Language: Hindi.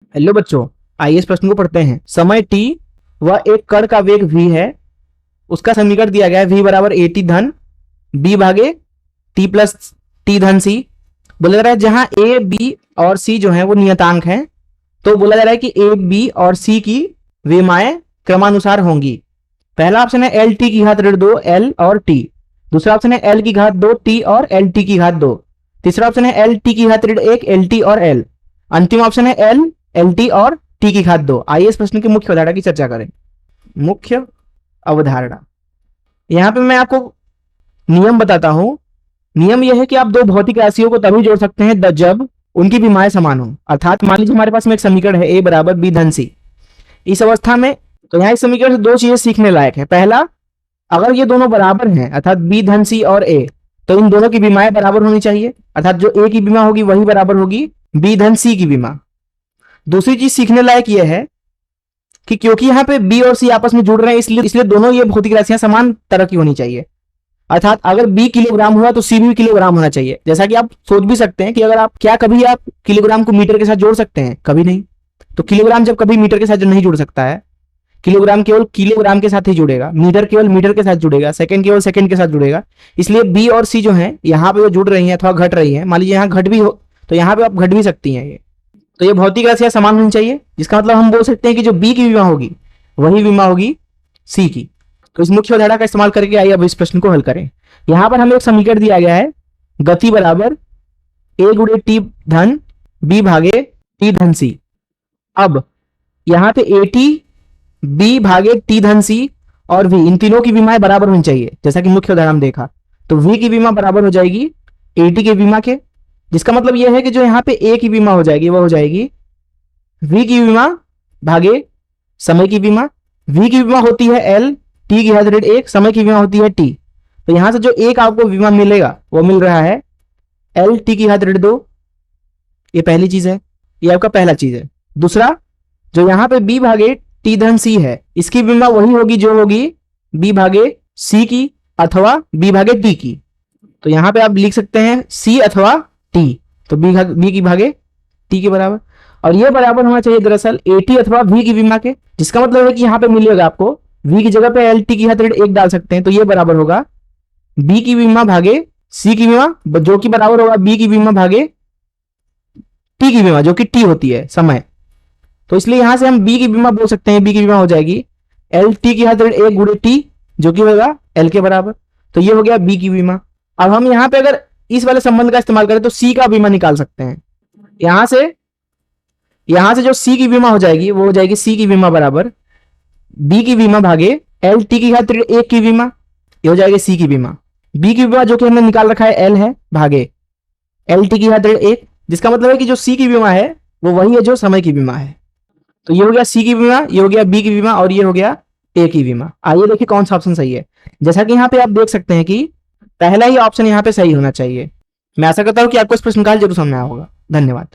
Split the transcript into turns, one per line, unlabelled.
हेलो बच्चों, आइए इस प्रश्न को पढ़ते हैं। समय t व एक कण का वेग v है, उसका समीकरण दिया गया है v बराबर ए टी धन b भागे t प्लस टी धन c। बोला जा रहा है जहां a b और c जो है वो नियतांक हैं, तो बोला जा रहा है कि a b और c की विमाएं क्रमानुसार होंगी। पहला ऑप्शन है एल टी की घात ऋण 2 एल और t, दूसरा ऑप्शन है एल की घात 2 t और एल टी की घात 2, तीसरा ऑप्शन है एल टी की घात ऋण 1 एल टी और l, अंतिम ऑप्शन है एल एल टी और टी की घात 2। आइए इस प्रश्न की मुख्य अवधारणा की चर्चा करें। मुख्य अवधारणा, यहां पे मैं आपको नियम बताता हूं। नियम यह है कि आप दो भौतिक राशियों को तभी जोड़ सकते हैं जब उनकी विमाएं समान हो। अर्थात मान लीजिए हमारे पास में एक समीकरण है a बराबर b धन c। इस अवस्था में तो यहाँ इस समीकरण से दो चीजें सीखने लायक है। पहला, अगर ये दोनों बराबर हैं अर्थात b धन c और a, तो इन दोनों की विमाएं बराबर होनी चाहिए, अर्थात जो a की विमा होगी वही बराबर होगी b धन c की विमा। दूसरी चीज सीखने लायक यह है कि क्योंकि यहाँ पे b और c आपस में जुड़ रहे हैं, इसलिए दोनों ये भौतिक राशियां समान तरह की होनी चाहिए। अर्थात अगर b किलोग्राम हुआ तो c भी किलोग्राम होना चाहिए। जैसा कि आप सोच भी सकते हैं कि अगर आप कभी आप किलोग्राम को मीटर के साथ जोड़ सकते हैं? कभी नहीं। तो किलोग्राम जब कभी मीटर के साथ नहीं जुड़ सकता है, किलोग्राम केवल किलोग्राम के साथ ही जुड़ेगा, मीटर केवल मीटर के साथ जुड़ेगा, सेकंड केवल सेकंड के साथ जुड़ेगा। इसलिए बी और सी जो है यहाँ पे जुड़ रही है अथवा घट रही है, मान लीजिए यहाँ घट भी हो तो यहाँ पे आप घट भी सकती हैं। ये तो ये भौतिक राशियां समान होनी चाहिए, जिसका मतलब हम बोल सकते हैं कि जो बी की विमा होगी वही विमा होगी सी की। तो इस मुख्य अवधारणा का इस्तेमाल करके आइए अब इस प्रश्न को हल करें। यहां पर हमें एक समीकरण दिया गया है, गति बराबर ए गुणे टी धन बी भागे टी धन सी। अब यहां पे ए टी बी भागे टी धन सी और v, इन तीनों की विमाएं बराबर होनी चाहिए। जैसा कि मुख्य उदाहरण देखा तो v की विमा बराबर हो जाएगी ए टी के विमा के, जिसका मतलब यह है कि जो यहाँ पे a की विमा हो जाएगी वह हो जाएगी v की विमा भागे समय की विमा। v की विमा होती है l, t की घात ऋण 1, समय की विमा होती है t। तो यहां से जो एक आपको विमा मिलेगा वो मिल रहा है l t की घात ऋण 2। ये पहली चीज है, ये आपका पहला चीज है। दूसरा, जो यहाँ पे b भागे टी धन सी है, इसकी विमा वही होगी जो होगी b भागे c की अथवा b भागे t की। तो यहां पे आप लिख सकते हैं c अथवा t, तो b की भागे t के बराबर। और ये बराबर होना चाहिए दरअसल ए टी अथवा v की विमा के, जिसका मतलब है कि यहाँ पे मिलेगा आपको v की जगह पे एल टी की घात ऋण 1 डाल सकते हैं, तो ये बराबर होगा b की विमा भागे c की विमा, जो कि बराबर होगा b की विमा भागे t की विमा, जो कि t होती है समय। तो इसलिए यहां से हम b की विमा बोल सकते हैं, b की विमा हो जाएगी एल टी की घात ऋण 1 गुणे t, जो कि होगा l के बराबर। तो ये हो गया b की विमा। अब हम यहाँ पे अगर इस वाले संबंध का इस्तेमाल करें तो c का विमा निकाल सकते हैं। यहां से जो c की विमा हो जाएगी वो हो जाएगी c की विमा बराबर b की विमा भागे एल टी की घात ऋण 1 की विमा, ये हो जाएगी c की विमा। b की विमा जो कि हमने निकाल रखा है l है भागे एल टी की घात ऋण 1, जिसका मतलब है कि जो c की विमा है वो वही है जो समय की विमा है। तो ये हो गया c की विमा, ये हो गया b की विमा और ये हो गया a की विमा। आइए देखिए कौन सा ऑप्शन सही है। जैसा कि यहाँ पे आप देख सकते हैं कि पहला ही ऑप्शन यहाँ पे सही होना चाहिए। मैं आशा करता हूँ कि आपको इस प्रश्न का हल जरूर समझ में आया होगा। धन्यवाद।